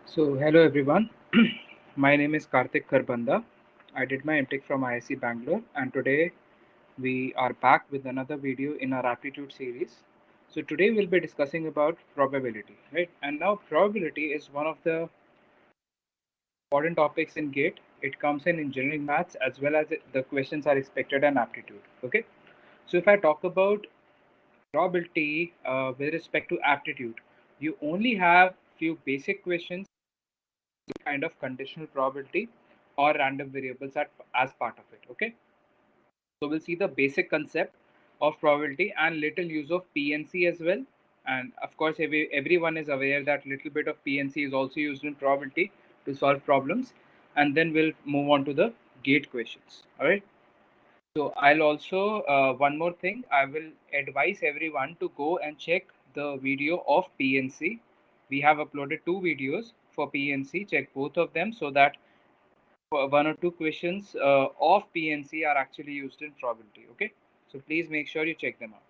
So, hello everyone. My name is Karthik Kharbanda. I did my MTech from IIC Bangalore, and today we are back with another video in our Aptitude series. So, today we'll be discussing about probability, right? And now, probability is one of the important topics in GATE. It comes in engineering maths as well as the questions are expected in Aptitude. Okay. So, if I talk about probability with respect to Aptitude, you only have few basic questions kind of conditional probability or random variables as part of it. Okay, so we'll see the basic concept of probability and little use of PNC as well. And of course, everyone is aware that little bit of PNC is also used in probability to solve problems. And then we'll move on to the gate questions. All right. So I'll also one more thing. I will advise everyone to go and check the video of PNC. We have uploaded two videos for PNC. Check both of them so that one or two questions of PNC are actually used in probability. Okay, so please make sure you check them out.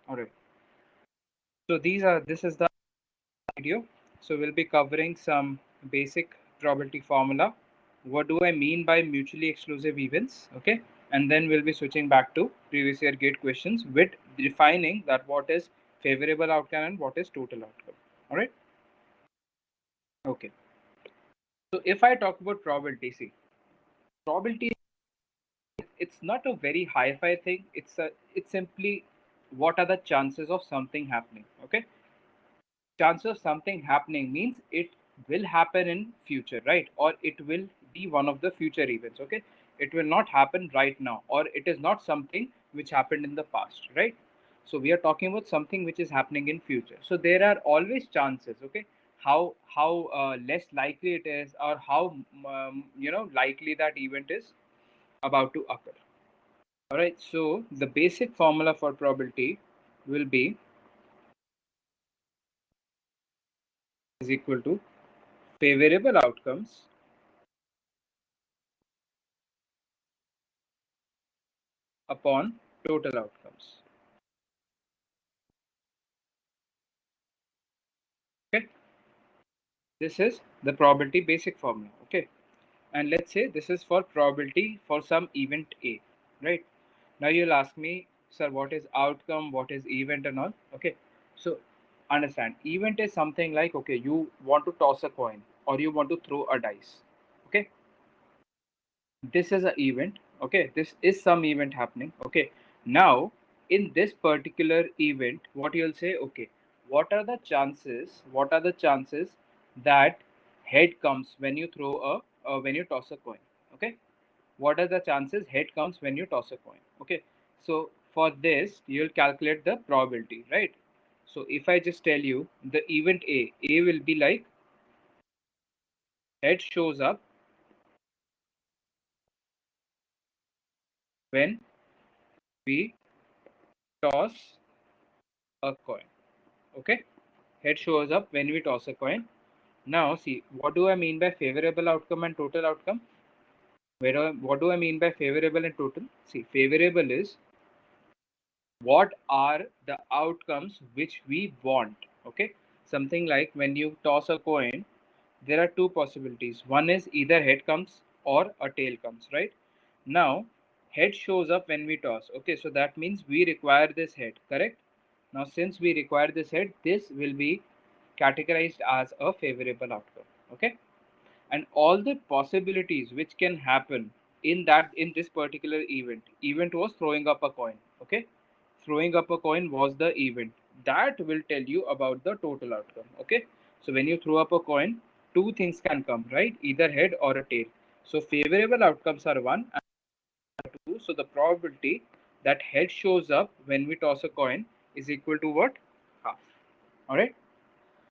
All right. So this is the video. So we'll be covering some basic probability formula. What do I mean by mutually exclusive events? Okay, and then we'll be switching back to previous year gate questions with defining that what is favorable outcome and what is total outcome. All right. Okay. So if I talk about probability, see, probability, it's not a very hi-fi thing. It's simply what are the chances of something happening. Okay, chance of something happening means it will happen in future, right? Or it will be one of the future events. Okay, it will not happen right now, or it is not something which happened in the past, right? So we are talking about something which is happening in future. So there are always chances. Okay, how less likely it is, or how likely that event is about to occur. All right, so the basic formula for probability will be is equal to favorable outcomes upon total outcomes. Okay, this is the probability basic formula. Okay, and let's say this is for probability for some event A, right? Now you'll ask me, sir, what is outcome, what is event and all? Okay, so understand, event is something like, okay, you want to toss a coin or you want to throw a dice. Okay, this is an event. Okay, this is some event happening. Okay, now in this particular event, what you'll say, okay, what are the chances that head comes when you throw when you toss a coin? Okay, what are the chances head comes when you toss a coin? Okay, so for this you'll calculate the probability, right? So if I just tell you the event A will be like head shows up when we toss a coin. Okay, head shows up when we toss a coin. Now see, what do I mean by favorable outcome and total outcome? What do I mean by favorable and total? See, favorable is what are the outcomes which we want. Okay, something like when you toss a coin, there are two possibilities. One is either head comes or a tail comes, right? Now head shows up when we toss. Okay, so that means we require this head, correct? Now since we require this head, this will be categorized as a favorable outcome. Okay, and all the possibilities which can happen in this particular event was throwing up a coin. Okay, throwing up a coin was the event that will tell you about the total outcome. Okay, so when you throw up a coin, two things can come, right? Either head or a tail. So favorable outcomes are one and two. So the probability that head shows up when we toss a coin is equal to what? Half. All right,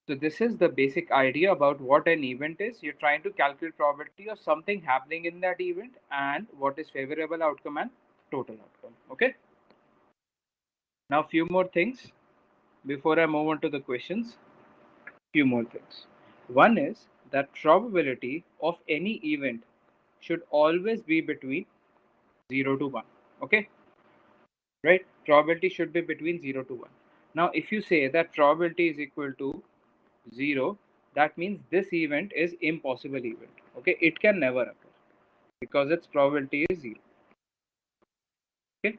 so this is the basic idea about what an event is. You're trying to calculate probability of something happening in that event and what is favorable outcome and total outcome. Okay. Now few more things before I move on to the questions. Few more things. One is that probability of any event should always be between 0 to 1. Okay. Right. Probability should be between 0 to 1. Now if you say that probability is equal to 0, that means this event is impossible event. Okay, it can never occur because its probability is 0. Okay,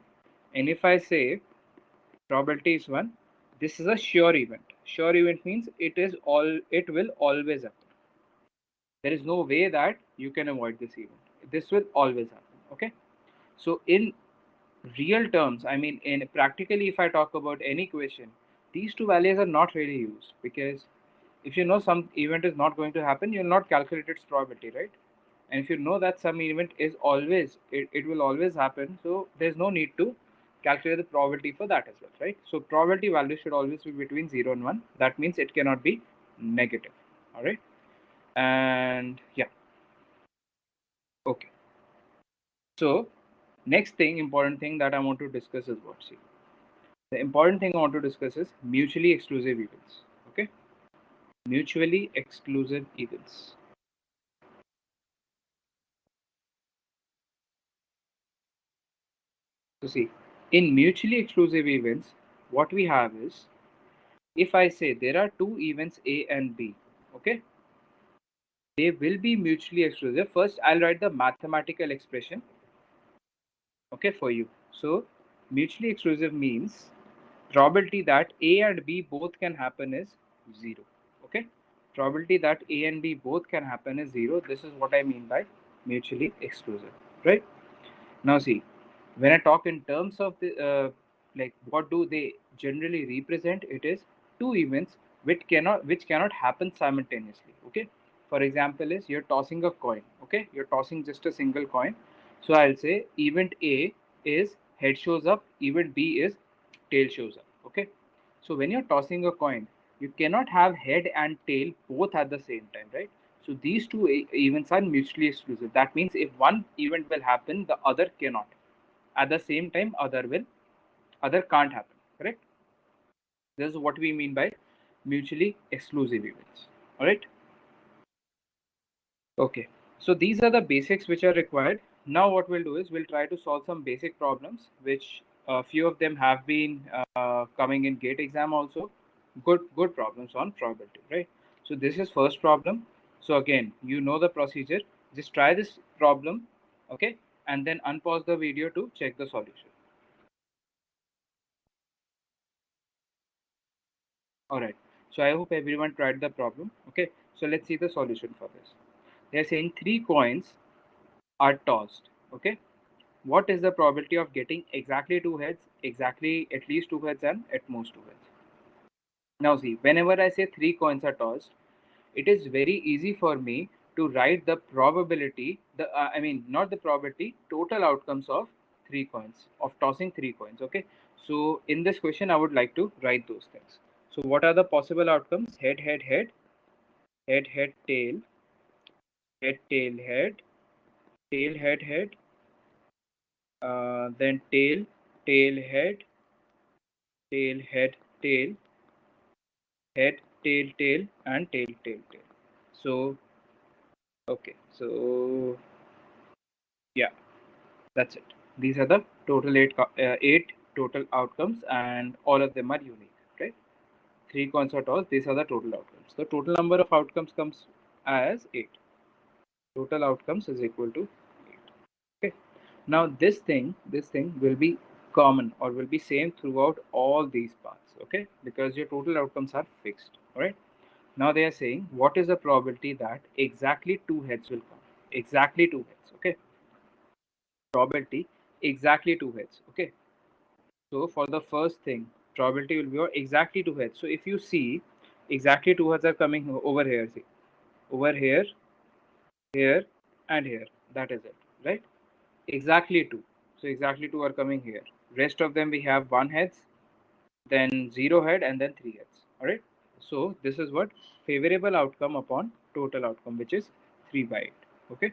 and if I say probability is 1, this is a sure event. Sure event means it will always happen. There is no way that you can avoid this event. This will always happen. Okay, so in real terms, I mean, in practically, if I talk about any equation, these two values are not really used, because if you know some event is not going to happen, you'll not calculate its probability, right? And if you know that some event is always, it will always happen, so there's no need to calculate the probability for that as well, right? So probability value should always be between 0 and 1. That means it cannot be negative. All right, and yeah, okay. So next thing, important thing that I want to discuss is what? See, the important thing I want to discuss is mutually exclusive events. Okay, mutually exclusive events. So see, in mutually exclusive events, what we have is, if I say there are two events A and B, okay, they will be mutually exclusive. First, I'll write the mathematical expression, okay, for you. So mutually exclusive means probability that A and B both can happen is 0. Okay, probability that A and B both can happen is 0. This is what I mean by mutually exclusive, right? Now see, when I talk in terms of the like what do they generally represent, it is two events which cannot happen simultaneously. Okay, for example is you're tossing a coin. Okay, you're tossing just a single coin. So I'll say event A is head shows up, event B is tail shows up. Okay, so when you're tossing a coin, you cannot have head and tail both at the same time, right? So these two events are mutually exclusive. That means if one event will happen, the other cannot. At the same time, other can't happen. Correct? This is what we mean by mutually exclusive events. All right. Okay. So these are the basics which are required. Now what we'll do is we'll try to solve some basic problems, which a few of them have been coming in GATE exam also. Good problems on probability, right? So this is first problem. So again, you know the procedure. Just try this problem, okay, and then unpause the video to check the solution. All right. So I hope everyone tried the problem. Okay. So let's see the solution for this. They're saying three coins are tossed. Okay. What is the probability of getting exactly two heads, exactly at least two heads, and at most two heads? Now see, whenever I say three coins are tossed, it is very easy for me to write the probability, I mean, not the probability, total outcomes of three coins, of tossing three coins. Okay. So in this question, I would like to write those things. So what are the possible outcomes? Head, head, head, head, head, tail, head, tail, head, tail, head, head, then tail, tail, head, tail, head, tail, head, tail, tail, and tail, tail, tail. So, okay, so yeah, that's it. These are the total eight total outcomes, and all of them are unique. Right? Three coins are tossed. These are the total outcomes. The total number of outcomes comes as 8. Total outcomes is equal to 8. Okay. Now this thing will be common or will be same throughout all these paths. Okay, because your total outcomes are fixed. All right. Now they are saying what is the probability that exactly two heads will come? Exactly two heads. Okay. Probability exactly two heads. Okay. So for the first thing, probability will be exactly two heads. So if you see, exactly two heads are coming over here. See, over here, here, and here. That is it. Right. Exactly two. So exactly two are coming here. Rest of them we have one heads, then zero head, and then three heads. All right. So this is what favorable outcome upon total outcome, which is 3 by 8. Okay.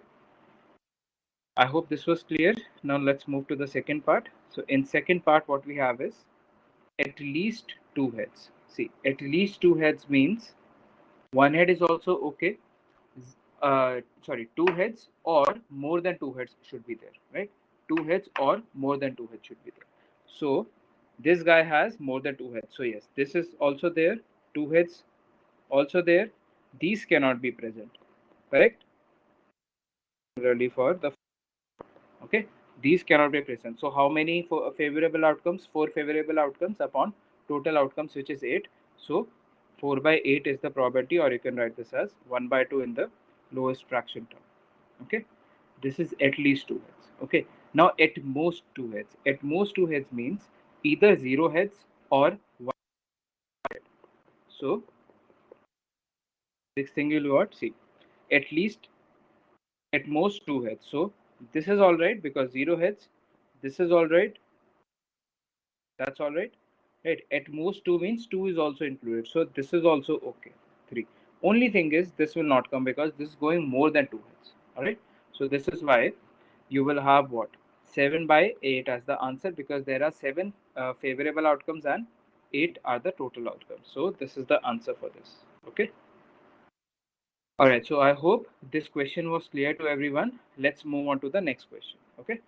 I hope this was clear. Now let's move to the second part. So in second part, what we have is at least two heads. See, at least two heads means one head is also okay. Sorry, two heads or more than two heads should be there, right? Two heads or more than two heads should be there. So this guy has more than two heads. So yes, this is also there. Two heads also there. these cannot be present, correct? Similarly for the, okay, these cannot be present. So how many favorable outcomes? 4 favorable outcomes upon total outcomes, which is 8. So 4 by 8 is the probability, or you can write this as 1 by 2 in the lowest fraction term. Okay, this is at least 2 heads. Okay, now at most 2 heads. At most 2 heads means either 0 heads or 1 head. So this thing you'll what? See, at least, at most 2 heads. So this is all right because 0 heads. This is all right. That's all right. Right. At most 2 means 2 is also included. So this is also okay. 3. Only thing is this will not come because this is going more than 2 heads. All right. So this is why you will have what? 7 by 8 as the answer, because there are 7 favorable outcomes and 8 are the total outcomes. So this is the answer for this. Okay. All right. So I hope this question was clear to everyone. Let's move on to the next question. Okay.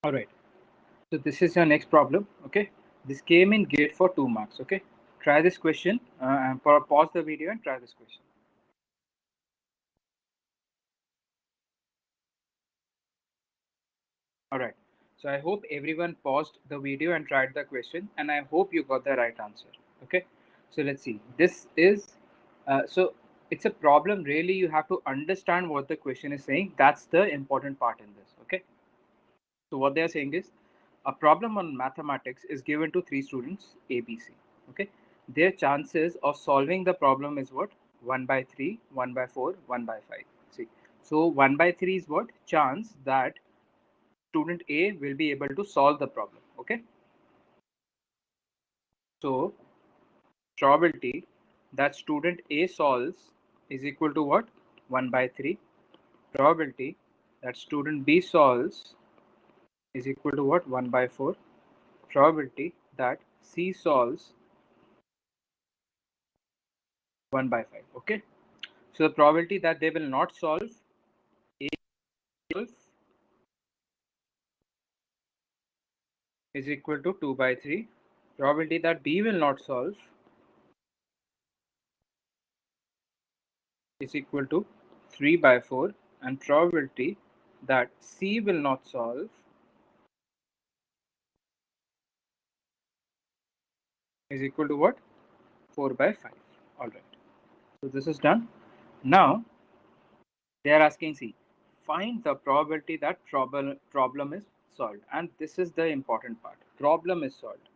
All right. So this is your next problem. Okay. This came in gate for 2 marks. Okay. Try this question and pause the video and try this question. All right. So I hope everyone paused the video and tried the question, and I hope you got the right answer. Okay. So let's see. This is so it's a problem. Really, you have to understand what the question is saying. That's the important part in this. Okay. So what they are saying is a problem on mathematics is given to 3 students A, B, C. Okay. Their chances of solving the problem is what? 1 by 3, 1 by 4, 1 by 5. See. So 1 by 3 is what? Chance that student A will be able to solve the problem. Okay. So probability that student A solves is equal to what? 1 by 3. Probability that student B solves is equal to what? 1 by 4. Probability that C solves 1 by 5. Okay. So the probability that they will not solve A solve is equal to 2 by 3. Probability that B will not solve is equal to 3 by 4. And probability that C will not solve is equal to what? 4 by 5. All right. So this is done. Now they are asking C, find the probability that problem is solved. And this is the important part. Problem is solved.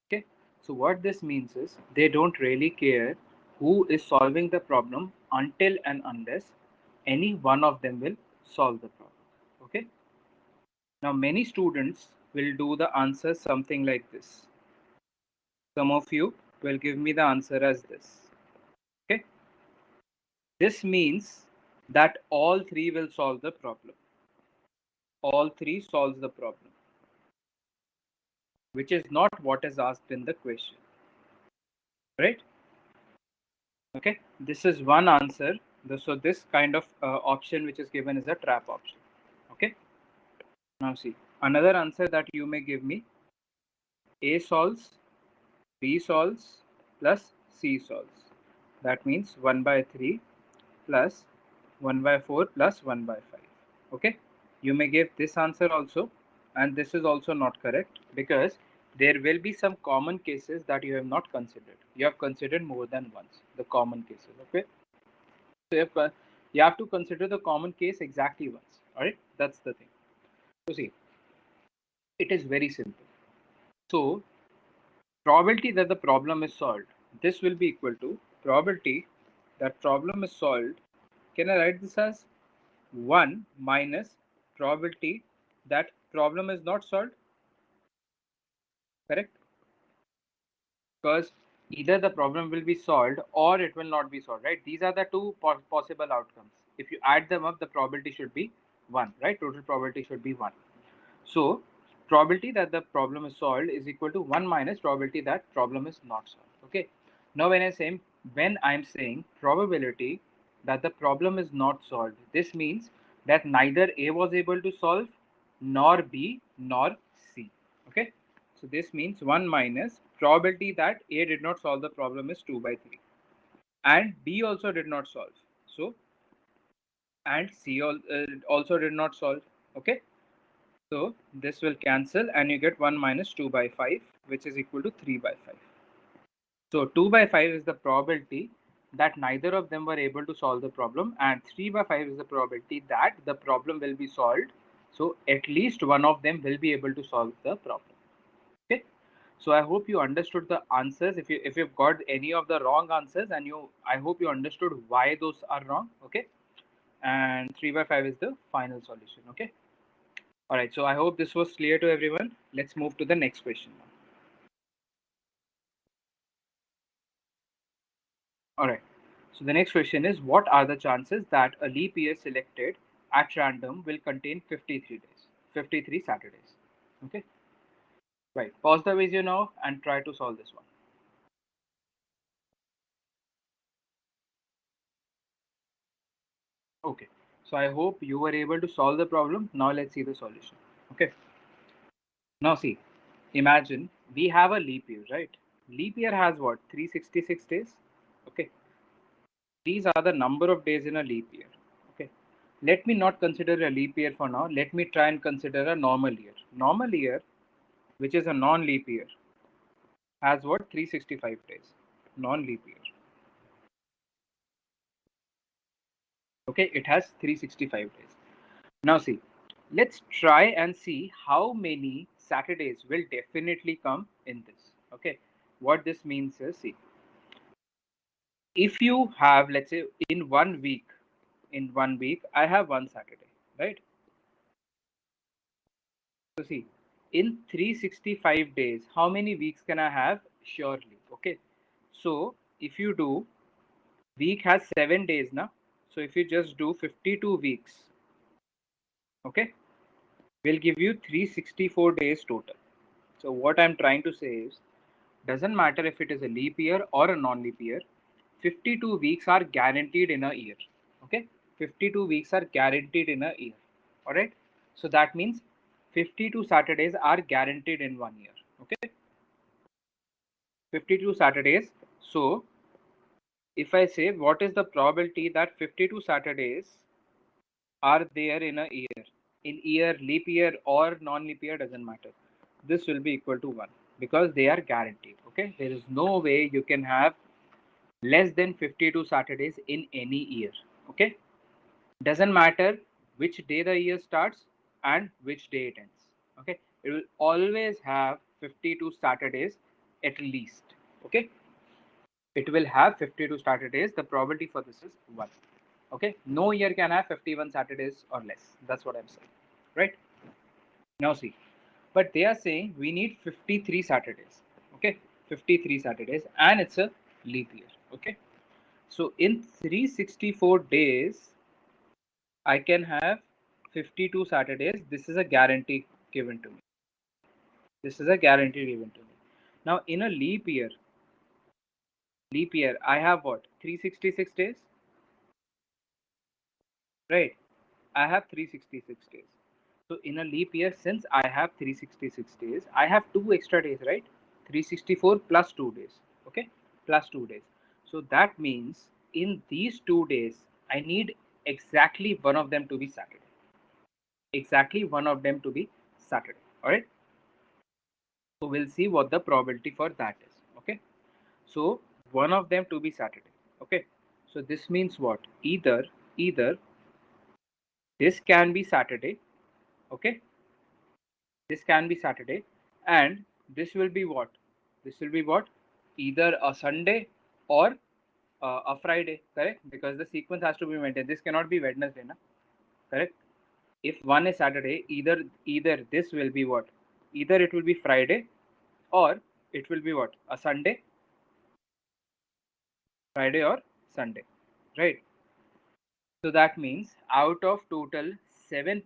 Okay. So what this means is they don't really care who is solving the problem until and unless any one of them will solve the problem. Okay. Now many students will do the answer something like this. Some of you will give me the answer as this. Okay. This means that all 3 will solve the problem. All 3 solves the problem, which is not what is asked in the question. Right? Okay. This is one answer. So this kind of option which is given is a trap option. Okay. Now see, another answer that you may give me: A solves, B solves, plus C solves. That means 1 by 3 plus 1 by 4 plus 1 by 5. Okay. You may give this answer also, and this is also not correct because there will be some common cases that you have not considered. You have considered more than once the common cases. Okay. So you have to consider the common case exactly once. All right. That's the thing. So see, it is very simple. So probability that the problem is solved, this will be equal to probability that problem is solved. Can I write this as 1 minus probability that problem is not solved? Correct? Because either the problem will be solved or it will not be solved, right? These are the two possible outcomes. If you add them up, the probability should be 1, right? Total probability should be 1. So probability that the problem is solved is equal to 1 minus probability that problem is not solved. Okay. Now when I'm saying probability that the problem is not solved, this means that neither A was able to solve nor B nor C. Okay. So this means 1 minus probability that A did not solve the problem is 2 by 3. And B also did not solve. So, and C also did not solve. Okay. So this will cancel and you get 1 minus 2 by 5, which is equal to 3 by 5. So 2 by 5 is the probability that neither of them were able to solve the problem, and 3 by 5 is the probability that the problem will be solved. So at least one of them will be able to solve the problem. Okay. So I hope you understood the answers. If you've got any of the wrong answers, and I hope you understood why those are wrong. Okay. And 3 by 5 is the final solution. Okay. All right. So I hope this was clear to everyone. Let's move to the next question now. All right. So the next question is, what are the chances that a leap year selected at random will contain 53 days, 53 Saturdays? Okay. Right. Pause the video now and try to solve this one. Okay. So I hope you were able to solve the problem. Now let's see the solution. Okay. Now see, imagine we have a leap year, right? Leap year has what? 366 days. Okay. These are the number of days in a leap year. Okay. Let me not consider a leap year for now. Let me try and consider a normal year. Normal year, which is a non-leap year, has what? 365 days. Non-leap year. Okay. It has 365 days. Now see, let's try and see how many Saturdays will definitely come in this. Okay. What this means is, see, if you have, let's say, in 1 week, I have one Saturday, right? So see, in 365 days, how many weeks can I have? Surely. Okay. So if you do, week has 7 days now. So if you just do 52 weeks, okay, will give you 364 days total. So what I'm trying to say is, doesn't matter if it is a leap year or a non-leap year, 52 weeks are guaranteed in a year. Okay, 52 weeks are guaranteed in a year. All right. So that means 52 Saturdays are guaranteed in 1 year. Okay, 52 Saturdays. So if I say what is the probability that 52 Saturdays are there in a year, leap year or non-leap year, doesn't matter. This will be equal to 1 because they are guaranteed. Okay, there is no way you can have less than 52 Saturdays in any year. Okay, doesn't matter which day the year starts and which day it ends. Okay, it will always have 52 Saturdays at least. Okay, it will have 52 Saturdays. The probability for this is 1. Okay, no year can have 51 Saturdays or less. That's what I'm saying, right? Now see, but they are saying we need 53 Saturdays. Okay, 53 Saturdays, and it's a leap year. Okay, so in 364 days, I can have 52 Saturdays. This is a guarantee given to me. This is a guarantee given to me. Now in a leap year, I have what? 366 days, right? I have 366 days. So in a leap year, since I have 366 days, I have 2 extra days, right? 364 plus 2 days. Okay, plus 2 days. So that means in these 2 days, I need exactly one of them to be Saturday. Exactly one of them to be Saturday. All right. So we'll see what the probability for that is. Okay. So one of them to be Saturday. Okay. So this means what? Either this can be Saturday. Okay. This can be Saturday, and this will be what? This will be what? Either a Sunday or a Friday, correct? Because the sequence has to be maintained. This cannot be Wednesday, na? Correct? If one is Saturday, either this will be what? Either it will be Friday or it will be what? A Sunday, Friday or Sunday, right? So that means out of total 7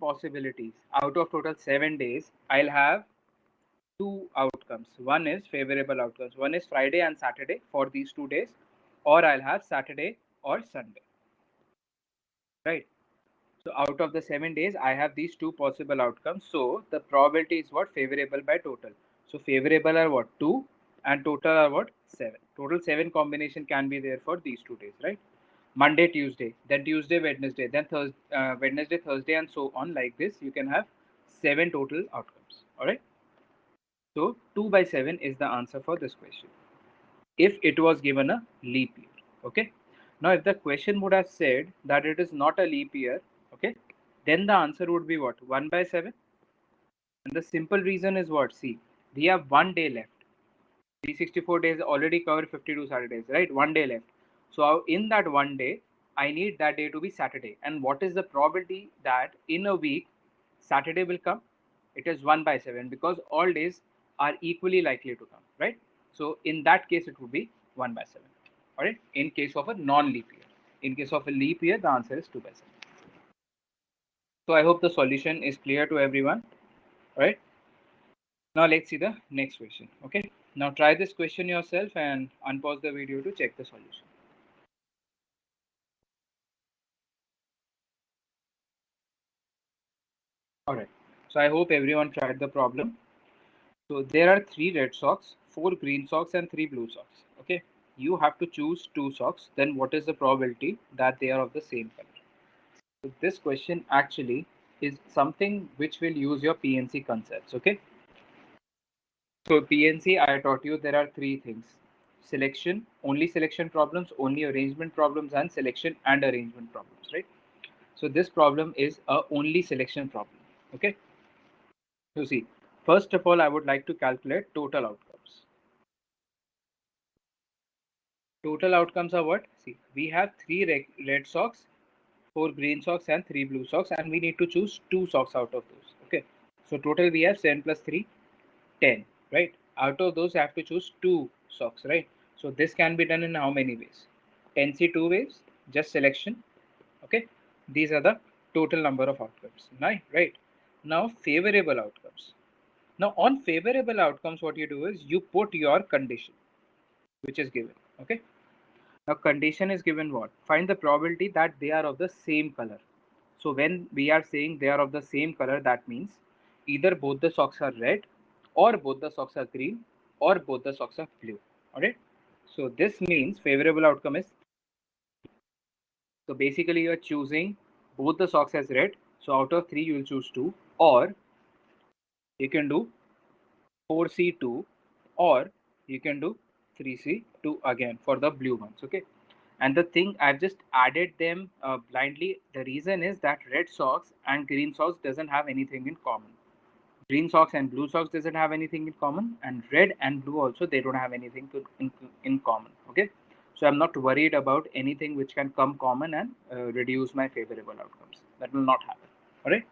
days, I'll have two outcomes. One is favorable outcomes. One is Friday and Saturday for these 2 days, or I'll have Saturday or Sunday, right? So out of the 7 days, I have these two possible outcomes. So the probability is what? Favorable by total. So favorable are what? 2 and total are what? 7. Total 7 combination can be there for these 2 days, right? Monday, Tuesday, then Tuesday, Wednesday, then Thursday, Wednesday, Thursday, and so on like this. You can have 7 total outcomes. All right. So 2 by 7 is the answer for this question. If it was given a leap year, okay. Now, if the question would have said that it is not a leap year, okay, then the answer would be what? 1 by 7. And the simple reason is what? See, we have 1 day left. 364 days already cover 52 Saturdays, right? 1 day left. So in that 1 day, I need that day to be Saturday. And what is the probability that in a week Saturday will come? It is 1 by 7 because all days are equally likely to come, right? So in that case, it would be 1 by 7. All right. In case of a non-leap year. In case of a leap year, the answer is 2 by 7. So I hope the solution is clear to everyone. All right. Now let's see the next question. Okay. Now try this question yourself and unpause the video to check the solution. All right. So I hope everyone tried the problem. So there are 3 red socks, 4 green socks, and 3 blue socks. Okay. You have to choose 2 socks. Then what is the probability that they are of the same color? So this question actually is something which will use your PNC concepts. Okay. So PNC, I taught you there are 3 things: selection, only selection problems, only arrangement problems, and selection and arrangement problems, right? So this problem is a only selection problem. Okay. So see, first of all, I would like to calculate total outcomes. Total outcomes are what? See, we have 3 red socks, 4 green socks, and 3 blue socks, and we need to choose 2 socks out of those. Okay. So total we have 7 plus 3, 10, right? Out of those, I have to choose 2 socks, right? So this can be done in how many ways? 10C 2 ways, just selection. Okay. These are the total number of outcomes. Right. Now, favorable outcomes. Now, on favorable outcomes, what you do is you put your condition, which is given. Okay. Now, condition is given what? Find the probability that they are of the same color. So, when we are saying they are of the same color, that means either both the socks are red, or both the socks are green, or both the socks are blue. All right. So, this means favorable outcome is, so basically you are choosing both the socks as red. So, out of 3, you will choose 2, or you can do 4C2, or you can do 3C2 again for the blue ones. Okay. And the thing, I've just added them blindly. The reason is that red socks and green socks doesn't have anything in common. Green socks and blue socks doesn't have anything in common, and red and blue also, they don't have anything in common. Okay. So I'm not worried about anything which can come common and reduce my favorable outcomes. That will not happen. All right.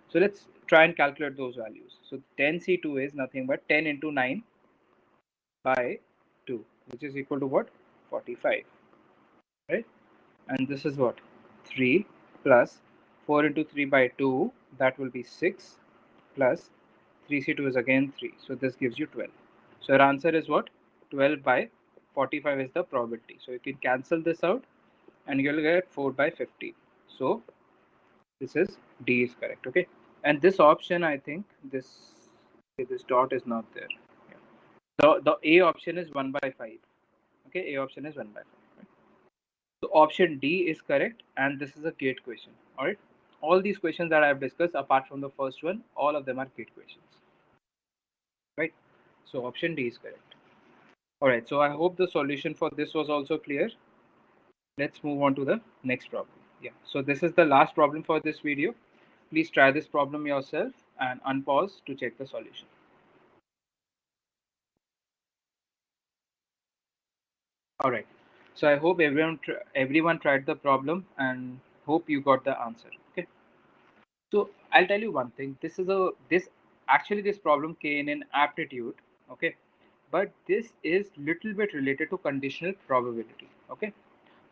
So let's try and calculate those values. So 10C2 is nothing but 10 into 9 by 2, which is equal to what? 45, right? And this is what? 3 plus 4 into 3 by 2, that will be 6, plus 3C2 is again 3. So this gives you 12. So your answer is what? 12 by 45 is the probability. So you can cancel this out and you'll get 4 by 50. So this is D is correct. Okay. And this option, I think this dot is not there. Yeah. The A option is 1 by 5. Okay, A option is 1 by 5. Right? So option D is correct, and this is a gate question. All right. All these questions that I have discussed, apart from the first one, all of them are gate questions. Right. So option D is correct. All right. So I hope the solution for this was also clear. Let's move on to the next problem. Yeah. So this is the last problem for this video. Please try this problem yourself and unpause to check the solution. All right. So I hope everyone tried the problem and hope you got the answer. Okay. So I'll tell you one thing. This problem came in aptitude. Okay. But this is little bit related to conditional probability. Okay.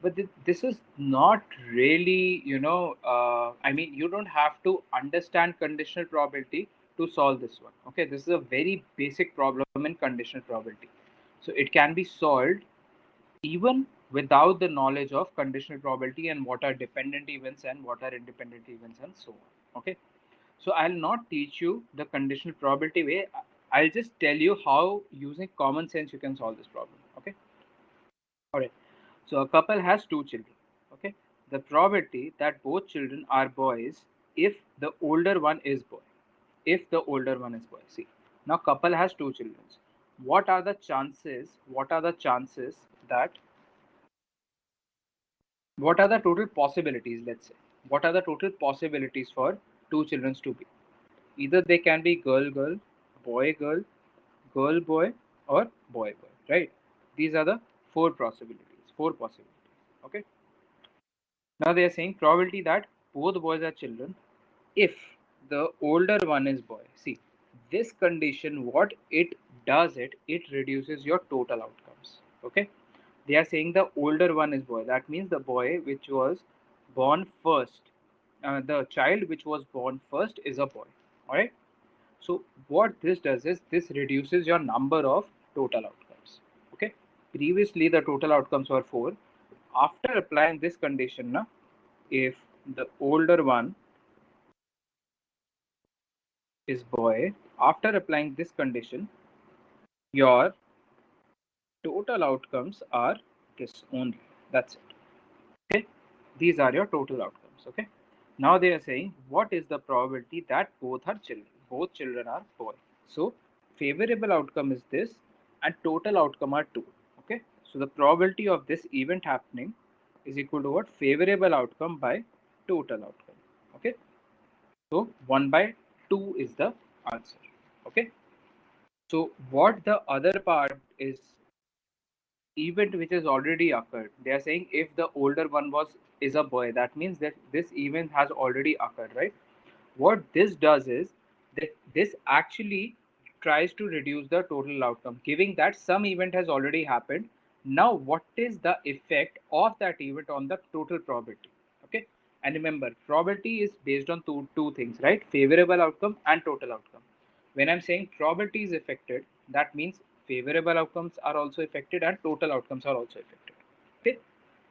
But this is not really, I mean, you don't have to understand conditional probability to solve this one. Okay. This is a very basic problem in conditional probability. So it can be solved even without the knowledge of conditional probability and what are dependent events and what are independent events and so on. Okay. So I'll not teach you the conditional probability way. I'll just tell you how using common sense you can solve this problem. Okay. All right. So a couple has two children. Okay. The probability that both children are boys if the older one is boy. If the older one is boy. See. Now couple has two children. What are the chances? What are the chances that what are the total possibilities, let's say? What are the total possibilities for two children to be? Either they can be girl girl, boy, girl boy, or boy boy, right? These are the four possibilities. Four possibilities. Okay. Now they are saying probability that both boys are children if the older one is boy. See, this condition, what it does, it reduces your total outcomes. Okay. They are saying the older one is boy. That means the boy which was born first, the child which was born first is a boy. All right. So what this does is this reduces your number of total outcomes. Okay. Previously the total outcomes were 4. After applying this condition, na, if the older one is boy, after applying this condition, your total outcomes are this only. That's it. Okay. These are your total outcomes. Okay. Now they are saying what is the probability that both are children? Both children are boy. So favorable outcome is this and total outcome are 2. Okay. So the probability of this event happening is equal to what? Favorable outcome by total outcome. Okay. So 1 by 2 is the answer. Okay. So what the other part is event which has already occurred. They are saying if the older one was is a boy, that means that this event has already occurred, right? What this does is that this actually tries to reduce the total outcome, giving that some event has already happened. Now, what is the effect of that event on the total probability? Okay, and remember, probability is based on two things, right? Favorable outcome and total outcome. When I'm saying probability is affected, that means favorable outcomes are also affected and total outcomes are also affected. Okay,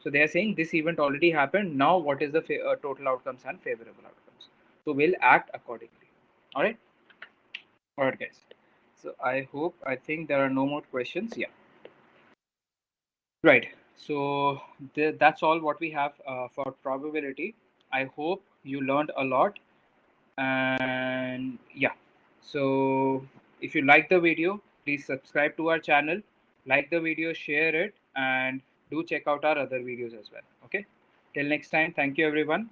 so they are saying this event already happened. Now, what is the total outcomes and favorable outcomes? So we'll act accordingly. All right. All right, guys. So I think there are no more questions. Yeah. Right. So that's all what we have for probability. I hope you learned a lot. And yeah, so if you like the video, please subscribe to our channel, like the video, share it, and do check out our other videos as well. Okay. Till next time. Thank you, everyone.